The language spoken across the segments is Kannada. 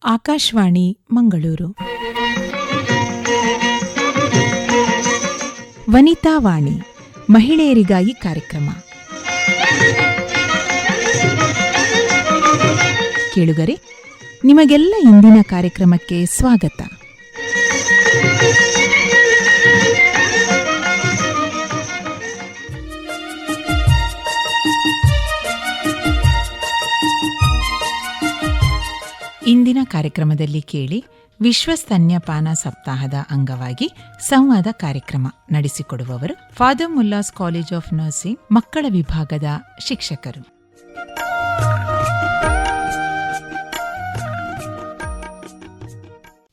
ಆಕಾಶವಾಣಿ ಮಂಗಳೂರು. ವನಿತಾ ವಾಣಿ, ಮಹಿಳೆಯರಿಗಾಗಿ ಕಾರ್ಯಕ್ರಮ. ಕೇಳುಗರೆ, ನಿಮಗೆಲ್ಲ ಇಂದಿನ ಕಾರ್ಯಕ್ರಮಕ್ಕೆ ಸ್ವಾಗತ. ಇಂದಿನ ಕಾರ್ಯಕ್ರಮದಲ್ಲಿ ಕೇಳಿ, ವಿಶ್ವ ಸ್ತನ್ಯಪಾನ ಸಪ್ತಾಹದ ಅಂಗವಾಗಿ ಸಂವಾದ ಕಾರ್ಯಕ್ರಮ ನಡೆಸಿಕೊಡುವವರು ಫಾದರ್ ಮುಲ್ಲಾಸ್ ಕಾಲೇಜ್ ಆಫ್ ನರ್ಸಿಂಗ್ ಮಕ್ಕಳ ವಿಭಾಗದ ಶಿಕ್ಷಕರು.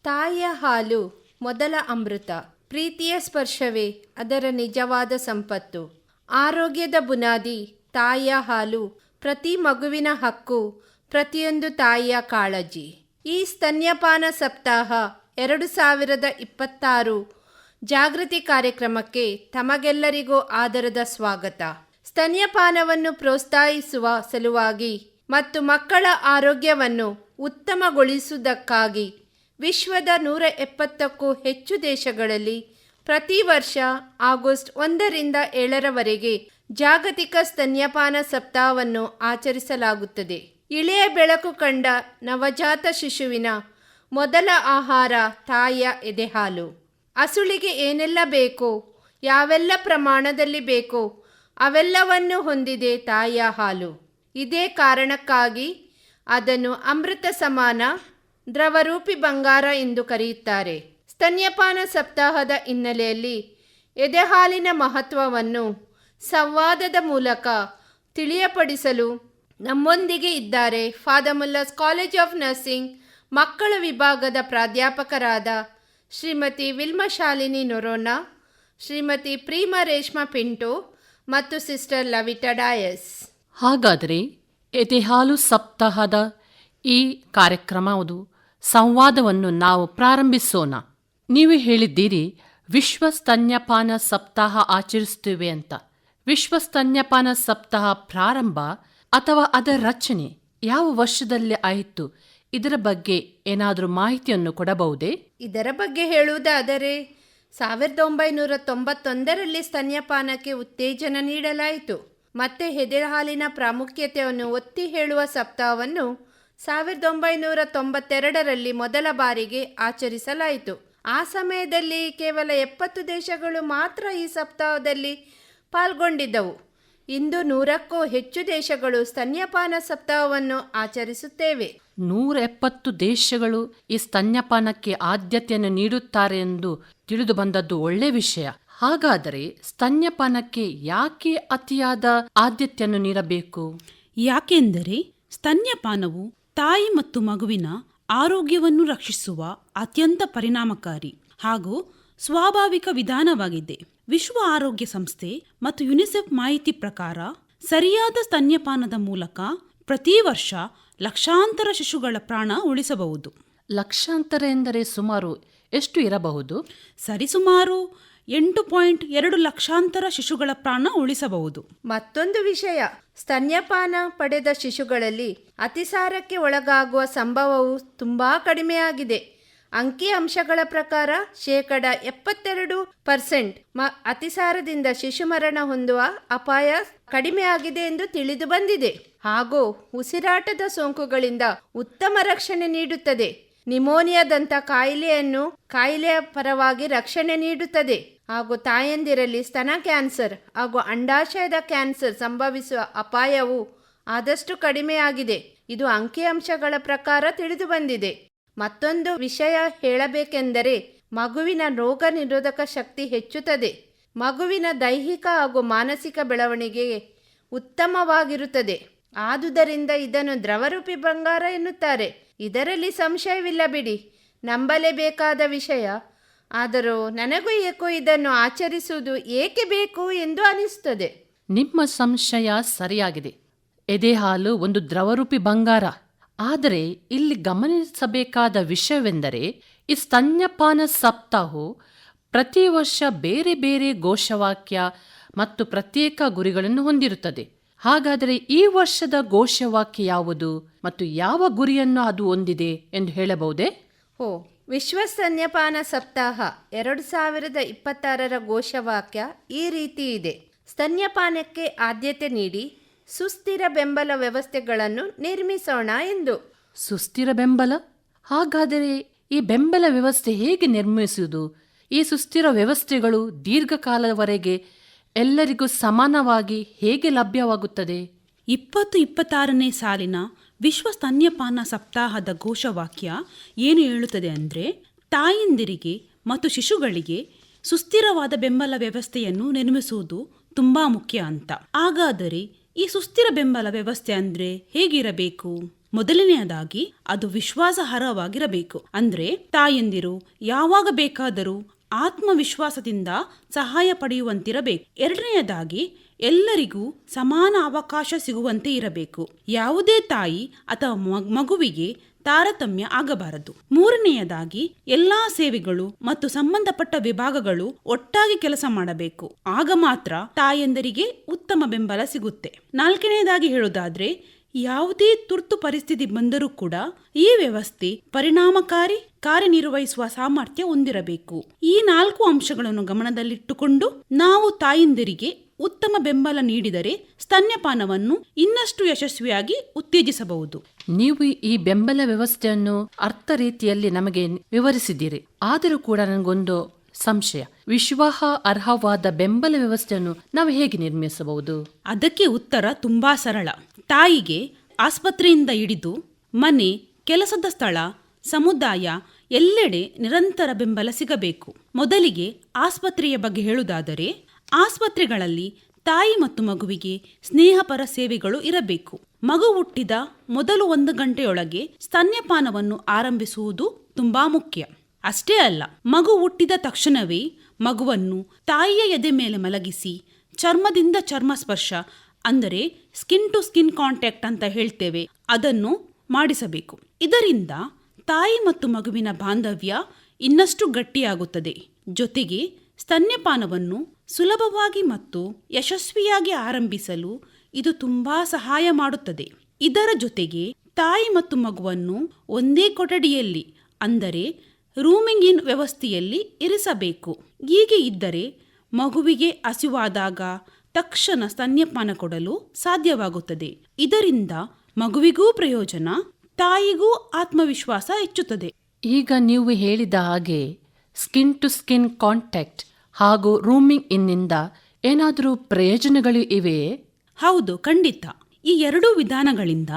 ತಾಯಿಯ ಹಾಲು ಮೊದಲ ಅಮೃತ. ಪ್ರೀತಿಯ ಸ್ಪರ್ಶವೇ ಅದರ ನಿಜವಾದ ಸಂಪತ್ತು. ಆರೋಗ್ಯದ ಬುನಾದಿ ತಾಯಿಯ ಹಾಲು. ಪ್ರತಿ ಮಗುವಿನ ಹಕ್ಕು, ಪ್ರತಿಯೊಂದು ತಾಯಿಯ ಕಾಳಜಿ. ಈ ಸ್ತನ್ಯಪಾನ ಸಪ್ತಾಹ 2026 ಜಾಗೃತಿ ಕಾರ್ಯಕ್ರಮಕ್ಕೆ ತಮಗೆಲ್ಲರಿಗೂ ಆದರದ ಸ್ವಾಗತ. ಸ್ತನ್ಯಪಾನವನ್ನು ಪ್ರೋತ್ಸಾಹಿಸುವ ಸಲುವಾಗಿ ಮತ್ತು ಮಕ್ಕಳ ಆರೋಗ್ಯವನ್ನು ಉತ್ತಮಗೊಳಿಸುವುದಕ್ಕಾಗಿ ವಿಶ್ವದ 170ಕ್ಕೂ ಹೆಚ್ಚು ದೇಶಗಳಲ್ಲಿ ಪ್ರತಿ ವರ್ಷ ಆಗಸ್ಟ್ 1ರಿಂದ 7ರವರೆಗೆ ಜಾಗತಿಕ ಸ್ತನ್ಯಪಾನ ಸಪ್ತಾಹವನ್ನು ಆಚರಿಸಲಾಗುತ್ತದೆ. ಇಳೆಯ ಬೆಳಕು ಕಂಡ ನವಜಾತ ಶಿಶುವಿನ ಮೊದಲ ಆಹಾರ ತಾಯಿಯ ಎದೆಹಾಲು. ಹಸುಳಿಗೆ ಏನೆಲ್ಲ ಬೇಕೋ, ಯಾವೆಲ್ಲ ಪ್ರಮಾಣದಲ್ಲಿ ಬೇಕೋ ಅವೆಲ್ಲವನ್ನು ಹೊಂದಿದೆ ತಾಯಿಯ ಹಾಲು. ಇದೇ ಕಾರಣಕ್ಕಾಗಿ ಅದನ್ನು ಅಮೃತ ಸಮಾನ, ದ್ರವರೂಪಿ ಬಂಗಾರ ಎಂದು ಕರೆಯುತ್ತಾರೆ. ಸ್ತನ್ಯಪಾನ ಸಪ್ತಾಹದ ಹಿನ್ನೆಲೆಯಲ್ಲಿ ಎದೆಹಾಲಿನ ಮಹತ್ವವನ್ನು ಸಂವಾದದ ಮೂಲಕ ತಿಳಿಯಪಡಿಸಲು ನಮ್ಮೊಂದಿಗೆ ಇದ್ದಾರೆ ಫಾದರ್ ಮುಲ್ಲಾಸ್ ಕಾಲೇಜ್ ಆಫ್ ನರ್ಸಿಂಗ್ ಮಕ್ಕಳ ವಿಭಾಗದ ಪ್ರಾಧ್ಯಾಪಕರಾದ ಶ್ರೀಮತಿ ವಿಲ್ಮಾ ಶಾಲಿನಿ ನೊರೋನಾ, ಶ್ರೀಮತಿ ಪ್ರೀಮಾ ರೇಷ್ಮಾ ಪಿಂಟೋ ಮತ್ತು ಸಿಸ್ಟರ್ ಲವಿಟಾ ಡಯಸ್. ಹಾಗಾದರೆ ಎದೆಹಾಲು ಸಪ್ತಾಹದ ಈ ಕಾರ್ಯಕ್ರಮದ ಸಂವಾದವನ್ನು ನಾವು ಪ್ರಾರಂಭಿಸೋಣ. ನೀವು ಹೇಳಿದ್ದೀರಿ ವಿಶ್ವ ಸ್ತನ್ಯಪಾನ ಸಪ್ತಾಹ ಆಚರಿಸುತ್ತೇವೆ ಅಂತ. ವಿಶ್ವ ಸ್ತನ್ಯಪಾನ ಸಪ್ತಾಹ ಪ್ರಾರಂಭ ಅಥವಾ ಅದರ ರಚನೆ ಯಾವ ವರ್ಷದಲ್ಲಿ ಆಯಿತು? ಇದರ ಬಗ್ಗೆ ಏನಾದರೂ ಮಾಹಿತಿಯನ್ನು ಕೊಡಬಹುದೇ? ಇದರ ಬಗ್ಗೆ ಹೇಳುವುದಾದರೆ 1991ರಲ್ಲಿ ಸ್ತನ್ಯಪಾನಕ್ಕೆ ಉತ್ತೇಜನ ನೀಡಲಾಯಿತು. ಮತ್ತೆ ಎದೆಹಾಲಿನ ಪ್ರಾಮುಖ್ಯತೆಯನ್ನು ಒತ್ತಿ ಹೇಳುವ ಸಪ್ತಾಹವನ್ನು 1992ರಲ್ಲಿ ಮೊದಲ ಬಾರಿಗೆ ಆಚರಿಸಲಾಯಿತು. ಆ ಸಮಯದಲ್ಲಿ ಕೇವಲ 70 ದೇಶಗಳು ಮಾತ್ರ ಈ ಸಪ್ತಾಹದಲ್ಲಿ ಪಾಲ್ಗೊಂಡಿದ್ದವು. ಇಂದು 100ಕ್ಕೂ ಹೆಚ್ಚು ದೇಶಗಳು ಸ್ತನ್ಯಪಾನ ಸಪ್ತಾಹವನ್ನು ಆಚರಿಸುತ್ತೇವೆ. 170 ದೇಶಗಳು ಈ ಸ್ತನ್ಯಪಾನಕ್ಕೆ ಆದ್ಯತೆಯನ್ನು ನೀಡುತ್ತಾರೆ ಎಂದು ತಿಳಿದು ಬಂದದ್ದು ಒಳ್ಳೆ ವಿಷಯ. ಹಾಗಾದರೆ ಸ್ತನ್ಯಪಾನಕ್ಕೆ ಯಾಕೆ ಅತಿಯಾದ ಆದ್ಯತೆಯನ್ನು ನೀಡಬೇಕು? ಯಾಕೆಂದರೆ ಸ್ತನ್ಯಪಾನವು ತಾಯಿ ಮತ್ತು ಮಗುವಿನ ಆರೋಗ್ಯವನ್ನು ರಕ್ಷಿಸುವ ಅತ್ಯಂತ ಪರಿಣಾಮಕಾರಿ ಹಾಗೂ ಸ್ವಾಭಾವಿಕ ವಿಧಾನವಾಗಿದೆ. ವಿಶ್ವ ಆರೋಗ್ಯ ಸಂಸ್ಥೆ ಮತ್ತು ಯುನಿಸೆಫ್ ಮಾಹಿತಿ ಪ್ರಕಾರ ಸರಿಯಾದ ಸ್ತನ್ಯಪಾನದ ಮೂಲಕ ಪ್ರತಿ ವರ್ಷ ಲಕ್ಷಾಂತರ ಶಿಶುಗಳ ಪ್ರಾಣ ಉಳಿಸಬಹುದು. ಲಕ್ಷಾಂತರ ಎಂದರೆ ಸುಮಾರು ಎಷ್ಟು ಇರಬಹುದು? ಸರಿಸುಮಾರು 8.2 ಲಕ್ಷಾಂತರ ಶಿಶುಗಳ ಪ್ರಾಣ ಉಳಿಸಬಹುದು. ಮತ್ತೊಂದು ವಿಷಯ, ಸ್ತನ್ಯಪಾನ ಪಡೆದ ಶಿಶುಗಳಲ್ಲಿ ಅತಿಸಾರಕ್ಕೆ ಒಳಗಾಗುವ ಸಂಭವವು ತುಂಬಾ ಕಡಿಮೆಯಾಗಿದೆ. ಅಂಕಿಅಂಶಗಳ ಪ್ರಕಾರ 72% ಅತಿಸಾರದಿಂದ ಶಿಶು ಮರಣ ಹೊಂದುವ ಅಪಾಯ ಕಡಿಮೆಯಾಗಿದೆ ಎಂದು ತಿಳಿದು ಬಂದಿದೆ. ಹಾಗೂ ಉಸಿರಾಟದ ಸೋಂಕುಗಳಿಂದ ಉತ್ತಮ ರಕ್ಷಣೆ ನೀಡುತ್ತದೆ. ನಿಮೋನಿಯಾದಂಥ ಕಾಯಿಲೆಯ ಪರವಾಗಿ ರಕ್ಷಣೆ ನೀಡುತ್ತದೆ. ಹಾಗೂ ತಾಯಂದಿರಲ್ಲಿ ಸ್ತನ ಕ್ಯಾನ್ಸರ್ ಹಾಗೂ ಅಂಡಾಶಯದ ಕ್ಯಾನ್ಸರ್ ಸಂಭವಿಸುವ ಅಪಾಯವು ಆದಷ್ಟು ಕಡಿಮೆಯಾಗಿದೆ. ಇದು ಅಂಕಿಅಂಶಗಳ ಪ್ರಕಾರ ತಿಳಿದು ಬಂದಿದೆ. ಮತ್ತೊಂದು ವಿಷಯ ಹೇಳಬೇಕೆಂದರೆ, ಮಗುವಿನ ರೋಗ ನಿರೋಧಕ ಶಕ್ತಿ ಹೆಚ್ಚುತ್ತದೆ. ಮಗುವಿನ ದೈಹಿಕ ಹಾಗೂ ಮಾನಸಿಕ ಬೆಳವಣಿಗೆ ಉತ್ತಮವಾಗಿರುತ್ತದೆ. ಆದುದರಿಂದ ಇದನ್ನು ದ್ರವರೂಪಿ ಬಂಗಾರ ಎನ್ನುತ್ತಾರೆ. ಇದರಲ್ಲಿ ಸಂಶಯವಿಲ್ಲ ಬಿಡಿ, ನಂಬಲೇಬೇಕಾದ ವಿಷಯ. ಆದರೂ ನನಗೂ ಏಕೋ ಇದನ್ನು ಆಚರಿಸುವುದು ಏಕೆ ಬೇಕು ಎಂದು ಅನಿಸುತ್ತದೆ. ನಿಮ್ಮ ಸಂಶಯ ಸರಿಯಾಗಿದೆ. ಎದೆಹಾಲು ಒಂದು ದ್ರವರೂಪಿ ಬಂಗಾರ. ಆದರೆ ಇಲ್ಲಿ ಗಮನಿಸಬೇಕಾದ ವಿಷಯವೆಂದರೆ, ಈ ಸ್ತನ್ಯಪಾನ ಸಪ್ತಾಹವು ಪ್ರತಿ ವರ್ಷ ಬೇರೆ ಬೇರೆ ಘೋಷವಾಕ್ಯ ಮತ್ತು ಪ್ರತ್ಯೇಕ ಗುರಿಗಳನ್ನು ಹೊಂದಿರುತ್ತದೆ. ಹಾಗಾದರೆ ಈ ವರ್ಷದ ಘೋಷವಾಕ್ಯ ಯಾವುದು ಮತ್ತು ಯಾವ ಗುರಿಯನ್ನು ಅದು ಹೊಂದಿದೆ ಎಂದು ಹೇಳಬಹುದೇ? ವಿಶ್ವ ಸ್ತನ್ಯಪಾನ ಸಪ್ತಾಹ 2026 ಘೋಷವಾಕ್ಯ ಈ ರೀತಿ ಇದೆ: ಸ್ತನ್ಯಪಾನಕ್ಕೆ ಆದ್ಯತೆ ನೀಡಿ ಸುಸ್ಥಿರ ಬೆಂಬಲ ವ್ಯವಸ್ಥೆಗಳನ್ನು ನಿರ್ಮಿಸೋಣ ಎಂದು. ಸುಸ್ಥಿರ ಬೆಂಬಲ? ಹಾಗಾದರೆ ಈ ಬೆಂಬಲ ವ್ಯವಸ್ಥೆ ಹೇಗೆ ನಿರ್ಮಿಸುವುದು? ಈ ಸುಸ್ಥಿರ ವ್ಯವಸ್ಥೆಗಳು ದೀರ್ಘಕಾಲದವರೆಗೆ ಎಲ್ಲರಿಗೂ ಸಮಾನವಾಗಿ ಹೇಗೆ ಲಭ್ಯವಾಗುತ್ತದೆ? 2026ನೇ ಸಾಲಿನ ವಿಶ್ವ ಸ್ತನ್ಯಪಾನ ಸಪ್ತಾಹದ ಘೋಷವಾಕ್ಯ ಏನು ಹೇಳುತ್ತದೆ ಅಂದರೆ, ತಾಯಂದಿರಿಗೆ ಮತ್ತು ಶಿಶುಗಳಿಗೆ ಸುಸ್ಥಿರವಾದ ಬೆಂಬಲ ವ್ಯವಸ್ಥೆಯನ್ನು ನಿರ್ಮಿಸುವುದು ತುಂಬ ಮುಖ್ಯ ಅಂತ. ಹಾಗಾದರೆ ಈ ಸುಸ್ಥಿರ ಬೆಂಬಲ ವ್ಯವಸ್ಥೆ ಅಂದರೆ ಹೇಗಿರಬೇಕು? ಮೊದಲನೆಯದಾಗಿ ಅದು ವಿಶ್ವಾಸಾರ್ಹವಾಗಿರಬೇಕು. ಅಂದರೆ ತಾಯಂದಿರು ಯಾವಾಗ ಬೇಕಾದರೂ ಆತ್ಮವಿಶ್ವಾಸದಿಂದ ಸಹಾಯ ಪಡೆಯುವಂತಿರಬೇಕು. ಎರಡನೆಯದಾಗಿ ಎಲ್ಲರಿಗೂ ಸಮಾನ ಅವಕಾಶ ಸಿಗುವಂತೆ ಇರಬೇಕು. ಯಾವುದೇ ತಾಯಿ ಅಥವಾ ಮಗುವಿಗೆ ತಾರತಮ್ಯ ಆಗಬಾರದು. ಮೂರನೆಯದಾಗಿ ಎಲ್ಲಾ ಸೇವೆಗಳು ಮತ್ತು ಸಂಬಂಧಪಟ್ಟ ವಿಭಾಗಗಳು ಒಟ್ಟಾಗಿ ಕೆಲಸ ಮಾಡಬೇಕು. ಆಗ ಮಾತ್ರ ತಾಯಂದರಿಗೆ ಉತ್ತಮ ಬೆಂಬಲ ಸಿಗುತ್ತೆ. ನಾಲ್ಕನೆಯದಾಗಿ ಹೇಳೋದಾದ್ರೆ, ಯಾವುದೇ ತುರ್ತು ಪರಿಸ್ಥಿತಿ ಬಂದರೂ ಕೂಡ ಈ ವ್ಯವಸ್ಥೆ ಪರಿಣಾಮಕಾರಿ ಕಾರ್ಯನಿರ್ವಹಿಸುವ ಸಾಮರ್ಥ್ಯ ಹೊಂದಿರಬೇಕು. ಈ 4 ಅಂಶಗಳನ್ನು ಗಮನದಲ್ಲಿಟ್ಟುಕೊಂಡು ನಾವು ತಾಯಂದಿರಿಗೆ ಉತ್ತಮ ಬೆಂಬಲ ನೀಡಿದರೆ ಸ್ತನ್ಯಪಾನವನ್ನು ಇನ್ನಷ್ಟು ಯಶಸ್ವಿಯಾಗಿ ಉತ್ತೇಜಿಸಬಹುದು. ನೀವು ಈ ಬೆಂಬಲ ವ್ಯವಸ್ಥೆಯನ್ನು ಅರ್ಥ ರೀತಿಯಲ್ಲಿ ನಮಗೆ ವಿವರಿಸಿದ್ದೀರಿ. ಆದರೂ ಕೂಡ ನನಗೊಂದು ಸಂಶಯ: ವಿಶ್ವಾಸಾರ್ಹವಾದ ಬೆಂಬಲ ವ್ಯವಸ್ಥೆಯನ್ನು ನಾವು ಹೇಗೆ ನಿರ್ಮಿಸಬಹುದು? ಅದಕ್ಕೆ ಉತ್ತರ ತುಂಬಾ ಸರಳ. ತಾಯಿಗೆ ಆಸ್ಪತ್ರೆಯಿಂದ ಹಿಡಿದು ಮನೆ, ಕೆಲಸದ ಸ್ಥಳ, ಸಮುದಾಯ ಎಲ್ಲೆಡೆ ನಿರಂತರ ಬೆಂಬಲ ಸಿಗಬೇಕು. ಮೊದಲಿಗೆ ಆಸ್ಪತ್ರೆಯ ಬಗ್ಗೆ ಹೇಳುವುದಾದರೆ, ಆಸ್ಪತ್ರೆಗಳಲ್ಲಿ ತಾಯಿ ಮತ್ತು ಮಗುವಿಗೆ ಸ್ನೇಹಪರ ಸೇವೆಗಳು ಇರಬೇಕು. ಮಗು ಹುಟ್ಟಿದ ಮೊದಲು 1 ಗಂಟೆಯೊಳಗೆ ಸ್ತನ್ಯಪಾನವನ್ನು ಆರಂಭಿಸುವುದು ತುಂಬಾ ಮುಖ್ಯ. ಅಷ್ಟೇ ಅಲ್ಲ, ಮಗು ಹುಟ್ಟಿದ ತಕ್ಷಣವೇ ಮಗುವನ್ನು ತಾಯಿಯ ಎದೆ ಮೇಲೆ ಮಲಗಿಸಿ ಚರ್ಮದಿಂದ ಚರ್ಮ ಸ್ಪರ್ಶ, ಅಂದರೆ ಸ್ಕಿನ್ ಟು ಸ್ಕಿನ್ ಕಾಂಟ್ಯಾಕ್ಟ್ ಅಂತ ಹೇಳ್ತೇವೆ, ಅದನ್ನು ಮಾಡಿಸಬೇಕು. ಇದರಿಂದ ತಾಯಿ ಮತ್ತು ಮಗುವಿನ ಬಾಂಧವ್ಯ ಇನ್ನಷ್ಟು ಗಟ್ಟಿಯಾಗುತ್ತದೆ. ಜೊತೆಗೆ ಸ್ತನ್ಯಪಾನವನ್ನು ಸುಲಭವಾಗಿ ಮತ್ತು ಯಶಸ್ವಿಯಾಗಿ ಆರಂಭಿಸಲು ಇದು ತುಂಬಾ ಸಹಾಯ ಮಾಡುತ್ತದೆ. ಇದರ ಜೊತೆಗೆ ತಾಯಿ ಮತ್ತು ಮಗುವನ್ನು ಒಂದೇ ಕೊಠಡಿಯಲ್ಲಿ, ಅಂದರೆ ರೂಮಿಂಗ್ ಇನ್ ವ್ಯವಸ್ಥೆಯಲ್ಲಿ ಇರಿಸಬೇಕು. ಹೀಗೆ ಇದ್ದರೆ ಮಗುವಿಗೆ ಹಸಿವಾದಾಗ ತಕ್ಷಣ ಸ್ತನ್ಯಪಾನ ಕೊಡಲು ಸಾಧ್ಯವಾಗುತ್ತದೆ. ಇದರಿಂದ ಮಗುವಿಗೂ ಪ್ರಯೋಜನ, ತಾಯಿಗೂ ಆತ್ಮವಿಶ್ವಾಸ ಹೆಚ್ಚುತ್ತದೆ. ಈಗ ನೀವು ಹೇಳಿದ ಹಾಗೆ ಸ್ಕಿನ್ ಟು ಸ್ಕಿನ್ ಕಾಂಟ್ಯಾಕ್ಟ್ ಹಾಗೂ ರೂಮಿಂಗ್ ಇನ್ನಿಂದ ಏನಾದರೂ ಪ್ರಯೋಜನಗಳು ಇವೆಯೇ? ಹೌದು, ಖಂಡಿತ. ಈ 2 ವಿಧಾನಗಳಿಂದ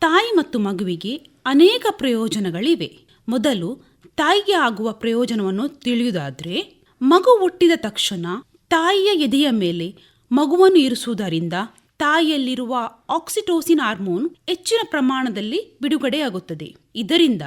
ತಾಯಿ ಮತ್ತು ಮಗುವಿಗೆ ಅನೇಕ ಪ್ರಯೋಜನಗಳಿವೆ. ಮೊದಲು ತಾಯಿಗೆ ಆಗುವ ಪ್ರಯೋಜನವನ್ನು ತಿಳಿಯುವುದಾದರೆ, ಮಗು ಹುಟ್ಟಿದ ತಕ್ಷಣ ತಾಯಿಯ ಎದೆಯ ಮೇಲೆ ಮಗುವನ್ನು ಇರಿಸುವುದರಿಂದ ತಾಯಿಯಲ್ಲಿರುವ ಆಕ್ಸಿಟೋಸಿನ್ ಹಾರ್ಮೋನ್ ಹೆಚ್ಚಿನ ಪ್ರಮಾಣದಲ್ಲಿ ಬಿಡುಗಡೆಯಾಗುತ್ತದೆ. ಇದರಿಂದ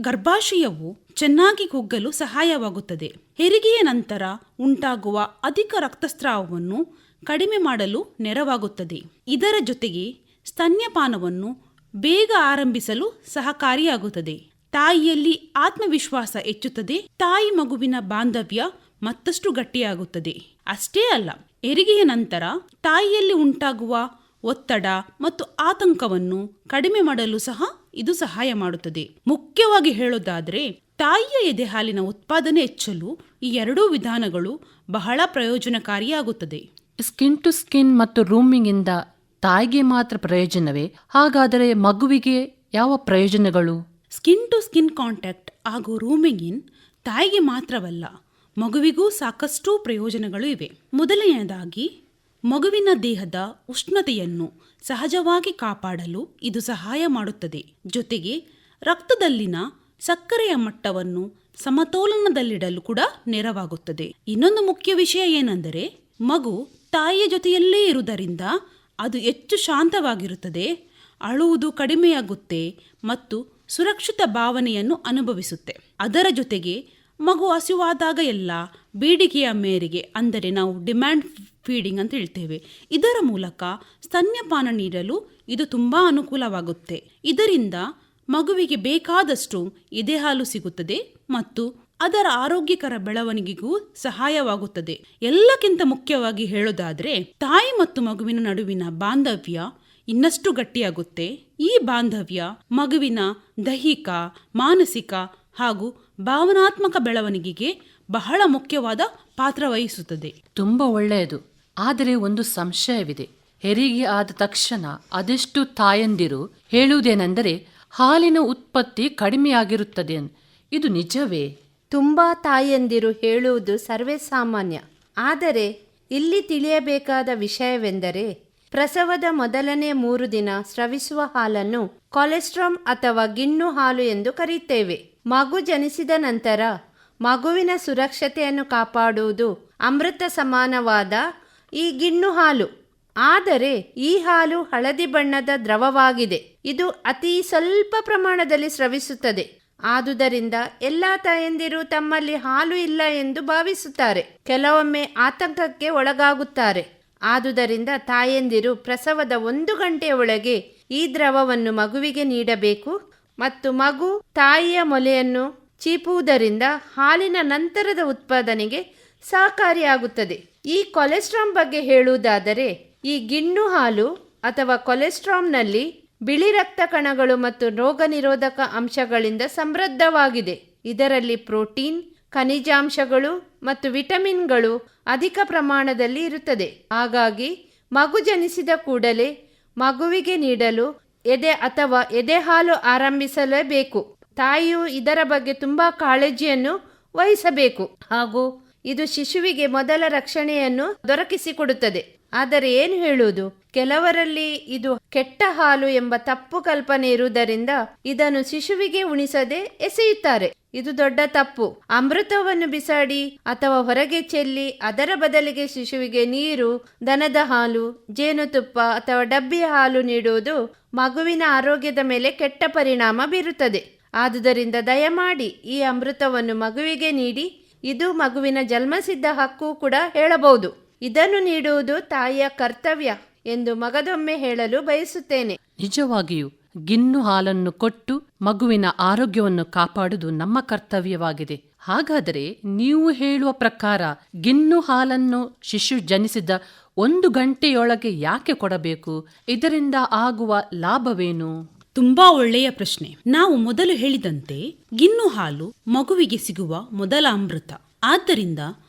ಗರ್ಭಾಶಯವು ಚೆನ್ನಾಗಿ ಕುಗ್ಗಲು ಸಹಾಯವಾಗುತ್ತದೆ. ಹೆರಿಗೆಯ ನಂತರ ಉಂಟಾಗುವ ಅಧಿಕ ರಕ್ತಸ್ರಾವವನ್ನು ಕಡಿಮೆ ಮಾಡಲು ನೆರವಾಗುತ್ತದೆ. ಇದರ ಜೊತೆಗೆ ಸ್ತನ್ಯಪಾನವನ್ನು ಬೇಗ ಆರಂಭಿಸಲು ಸಹಕಾರಿಯಾಗುತ್ತದೆ. ತಾಯಿಯಲ್ಲಿ ಆತ್ಮವಿಶ್ವಾಸ ಹೆಚ್ಚುತ್ತದೆ. ತಾಯಿ ಮಗುವಿನ ಬಾಂಧವ್ಯ ಮತ್ತಷ್ಟು ಗಟ್ಟಿಯಾಗುತ್ತದೆ. ಅಷ್ಟೇ ಅಲ್ಲ, ಹೆರಿಗೆಯ ನಂತರ ತಾಯಿಯಲ್ಲಿ ಉಂಟಾಗುವ ಒತ್ತಡ ಮತ್ತು ಆತಂಕವನ್ನು ಕಡಿಮೆ ಮಾಡಲು ಸಹ ಇದು ಸಹಾಯ ಮಾಡುತ್ತದೆ. ಮುಖ್ಯವಾಗಿ ಹೇಳೋದಾದರೆ, ತಾಯಿಯ ಎದೆ ಹಾಲಿನ ಉತ್ಪಾದನೆ ಹೆಚ್ಚಲು ಈ 2 ವಿಧಾನಗಳು ಬಹಳ ಪ್ರಯೋಜನಕಾರಿಯಾಗುತ್ತದೆ. ಸ್ಕಿನ್ ಟು ಸ್ಕಿನ್ ಮತ್ತು ರೂಮಿಂಗ್ ಇಂದ ತಾಯಿಗೆ ಮಾತ್ರ ಪ್ರಯೋಜನವೇ? ಹಾಗಾದರೆ ಮಗುವಿಗೆ ಯಾವ ಪ್ರಯೋಜನಗಳು? ಸ್ಕಿನ್ ಟು ಸ್ಕಿನ್ ಕಾಂಟ್ಯಾಕ್ಟ್ ಹಾಗೂ ರೂಮಿಂಗ್ ಇನ್ ತಾಯಿಗೆ ಮಾತ್ರವಲ್ಲ, ಮಗುವಿಗೂ ಸಾಕಷ್ಟು ಪ್ರಯೋಜನಗಳು ಇವೆ. ಮೊದಲನೆಯದಾಗಿ, ಮಗುವಿನ ದೇಹದ ಉಷ್ಣತೆಯನ್ನು ಸಹಜವಾಗಿ ಕಾಪಾಡಲು ಇದು ಸಹಾಯ ಮಾಡುತ್ತದೆ. ಜೊತೆಗೆ ರಕ್ತದಲ್ಲಿನ ಸಕ್ಕರೆಯ ಮಟ್ಟವನ್ನು ಸಮತೋಲನದಲ್ಲಿಡಲು ಕೂಡ ನೆರವಾಗುತ್ತದೆ. ಇನ್ನೊಂದು ಮುಖ್ಯ ವಿಷಯ ಏನೆಂದರೆ, ಮಗು ತಾಯಿಯ ಜೊತೆಯಲ್ಲೇ ಇರುವುದರಿಂದ ಅದು ಹೆಚ್ಚು ಶಾಂತವಾಗಿರುತ್ತದೆ, ಅಳುವುದು ಕಡಿಮೆಯಾಗುತ್ತೆ ಮತ್ತು ಸುರಕ್ಷಿತ ಭಾವನೆಯನ್ನು ಅನುಭವಿಸುತ್ತೆ. ಅದರ ಜೊತೆಗೆ ಮಗು ಹಸಿವಾದಾಗ ಎಲ್ಲ ಬೇಡಿಕೆಯ ಮೇರೆಗೆ, ಅಂದರೆ ನಾವು ಡಿಮ್ಯಾಂಡ್ ಫೀಡಿಂಗ್ ಅಂತ ಹೇಳ್ತೇವೆ, ಇದರ ಮೂಲಕ ಸ್ತನ್ಯಪಾನ ನೀಡಲು ಇದು ತುಂಬ ಅನುಕೂಲವಾಗುತ್ತೆ. ಇದರಿಂದ ಮಗುವಿಗೆ ಬೇಕಾದಷ್ಟು ಎದೆಹಾಲು ಸಿಗುತ್ತದೆ ಮತ್ತು ಅದರ ಆರೋಗ್ಯಕರ ಬೆಳವಣಿಗೆಗೂ ಸಹಾಯವಾಗುತ್ತದೆ. ಎಲ್ಲಕ್ಕಿಂತ ಮುಖ್ಯವಾಗಿ ಹೇಳೋದಾದ್ರೆ ತಾಯಿ ಮತ್ತು ಮಗುವಿನ ನಡುವಿನ ಬಾಂಧವ್ಯ ಇನ್ನಷ್ಟು ಗಟ್ಟಿಯಾಗುತ್ತೆ. ಈ ಬಾಂಧವ್ಯ ಮಗುವಿನ ದೈಹಿಕ, ಮಾನಸಿಕ ಹಾಗೂ ಭಾವನಾತ್ಮಕ ಬೆಳವಣಿಗೆಗೆ ಬಹಳ ಮುಖ್ಯವಾದ ಪಾತ್ರ ವಹಿಸುತ್ತದೆ. ತುಂಬ ಒಳ್ಳೆಯದು. ಆದರೆ ಒಂದು ಸಂಶಯವಿದೆ. ಹೆರಿಗೆ ಆದ ತಕ್ಷಣ ಅದೆಷ್ಟು ತಾಯಂದಿರು ಹೇಳುವುದೇನೆಂದರೆ ಹಾಲಿನ ಉತ್ಪತ್ತಿ ಕಡಿಮೆಯಾಗಿರುತ್ತದೆ. ಇದು ನಿಜವೇ? ತುಂಬ ತಾಯಂದಿರು ಹೇಳುವುದು ಸರ್ವೇ ಸಾಮಾನ್ಯ. ಆದರೆ ಇಲ್ಲಿ ತಿಳಿಯಬೇಕಾದ ವಿಷಯವೆಂದರೆ ಪ್ರಸವದ ಮೊದಲನೇ 3 ದಿನ ಸ್ರವಿಸುವ ಹಾಲನ್ನು ಕೊಲೆಸ್ಟ್ರಾಮ್ ಅಥವಾ ಗಿಣ್ಣು ಹಾಲು ಎಂದು ಕರೆಯುತ್ತೇವೆ. ಮಗು ಜನಿಸಿದ ನಂತರ ಮಗುವಿನ ಸುರಕ್ಷತೆಯನ್ನು ಕಾಪಾಡುವುದು ಅಮೃತ ಸಮಾನವಾದ ಈ ಗಿಣ್ಣು ಹಾಲು. ಆದರೆ ಈ ಹಾಲು ಹಳದಿ ಬಣ್ಣದ ದ್ರವವಾಗಿದೆ. ಇದು ಅತಿ ಸ್ವಲ್ಪ ಪ್ರಮಾಣದಲ್ಲಿ ಸ್ರವಿಸುತ್ತದೆ. ಆದುದರಿಂದ ಎಲ್ಲ ತಾಯಂದಿರು ತಮ್ಮಲ್ಲಿ ಹಾಲು ಇಲ್ಲ ಎಂದು ಭಾವಿಸುತ್ತಾರೆ. ಕೆಲವೊಮ್ಮೆ ಆತಂಕಕ್ಕೆ ಒಳಗಾಗುತ್ತಾರೆ. ಆದುದರಿಂದ ತಾಯಂದಿರು ಪ್ರಸವದ 1 ಗಂಟೆಯ ಒಳಗೆ ಈ ದ್ರವವನ್ನು ಮಗುವಿಗೆ ನೀಡಬೇಕು ಮತ್ತು ಮಗು ತಾಯಿಯ ಮೊಲೆಯನ್ನು ಚೀಪುವುದರಿಂದ ಹಾಲಿನ ನಂತರದ ಉತ್ಪಾದನೆಗೆ ಸಹಕಾರಿಯಾಗುತ್ತದೆ. ಈ ಕೊಲೆಸ್ಟ್ರಾಮ್ ಬಗ್ಗೆ ಹೇಳುವುದಾದರೆ ಈ ಗಿಣ್ಣು ಹಾಲು ಅಥವಾ ಕೊಲೆಸ್ಟ್ರಾಮ್ನಲ್ಲಿ ಬಿಳಿ ರಕ್ತ ಕಣಗಳು ಮತ್ತು ರೋಗ ನಿರೋಧಕ ಅಂಶಗಳಿಂದ ಸಮೃದ್ಧವಾಗಿದೆ. ಇದರಲ್ಲಿ ಪ್ರೋಟೀನ್, ಖನಿಜಾಂಶಗಳು ಮತ್ತು ವಿಟಮಿನ್ಗಳು ಅಧಿಕ ಪ್ರಮಾಣದಲ್ಲಿ ಇರುತ್ತದೆ. ಹಾಗಾಗಿ ಮಗು ಜನಿಸಿದ ಕೂಡಲೇ ಮಗುವಿಗೆ ನೀಡಲು ಎದೆ ಅಥವಾ ಎದೆ ಹಾಲು ಆರಂಭಿಸಲೇಬೇಕು. ತಾಯಿಯು ಇದರ ಬಗ್ಗೆ ತುಂಬ ಕಾಳಜಿಯನ್ನು ವಹಿಸಬೇಕು ಹಾಗೂ ಇದು ಶಿಶುವಿಗೆ ಮೊದಲ ರಕ್ಷಣೆಯನ್ನು ದೊರಕಿಸಿಕೊಡುತ್ತದೆ. ಆದರೆ ಏನು ಹೇಳುವುದು, ಕೆಲವರಲ್ಲಿ ಇದು ಕೆಟ್ಟ ಹಾಲು ಎಂಬ ತಪ್ಪು ಕಲ್ಪನೆ ಇರುವುದರಿಂದ ಇದನ್ನು ಶಿಶುವಿಗೆ ಉಣಿಸದೆ ಎಸೆಯುತ್ತಾರೆ. ಇದು ದೊಡ್ಡ ತಪ್ಪು. ಅಮೃತವನ್ನು ಬಿಸಾಡಿ ಅಥವಾ ಹೊರಗೆ ಚೆಲ್ಲಿ ಅದರ ಬದಲಿಗೆ ಶಿಶುವಿಗೆ ನೀರು, ದನದ ಹಾಲು, ಜೇನುತುಪ್ಪ ಅಥವಾ ಡಬ್ಬಿಯ ಹಾಲು ನೀಡುವುದು ಮಗುವಿನ ಆರೋಗ್ಯದ ಮೇಲೆ ಕೆಟ್ಟ ಪರಿಣಾಮ ಬೀರುತ್ತದೆ. ಆದುದರಿಂದ ದಯಮಾಡಿ ಈ ಅಮೃತವನ್ನು ಮಗುವಿಗೆ ನೀಡಿ. ಇದು ಮಗುವಿನ ಜನ್ಮಸಿದ್ಧ ಹಕ್ಕು ಕೂಡ ಹೇಳಬಹುದು. ಇದನ್ನು ನೀಡುವುದು ತಾಯಿಯ ಕರ್ತವ್ಯ ಎಂದು ಮಗದೊಮ್ಮೆ ಹೇಳಲು ಬಯಸುತ್ತೇನೆ. ನಿಜವಾಗಿಯೂ ಗಿಣ್ಣು ಹಾಲನ್ನು ಕೊಟ್ಟು ಮಗುವಿನ ಆರೋಗ್ಯವನ್ನು ಕಾಪಾಡುವುದು ನಮ್ಮ ಕರ್ತವ್ಯವಾಗಿದೆ. ಹಾಗಾದರೆ ನೀವು ಹೇಳುವ ಪ್ರಕಾರ ಗಿಣ್ಣು ಹಾಲನ್ನು ಶಿಶು ಜನಿಸಿದ 1 ಗಂಟೆಯೊಳಗೆ ಯಾಕೆ ಕೊಡಬೇಕು? ಇದರಿಂದ ಆಗುವ ಲಾಭವೇನು? ತುಂಬಾ ಒಳ್ಳೆಯ ಪ್ರಶ್ನೆ. ನಾವು ಮೊದಲು ಹೇಳಿದಂತೆ ಗಿಣ್ಣು ಹಾಲು ಮಗುವಿಗೆ ಸಿಗುವ ಮೊದಲ ಅಮೃತ. ಆದ್ದರಿಂದ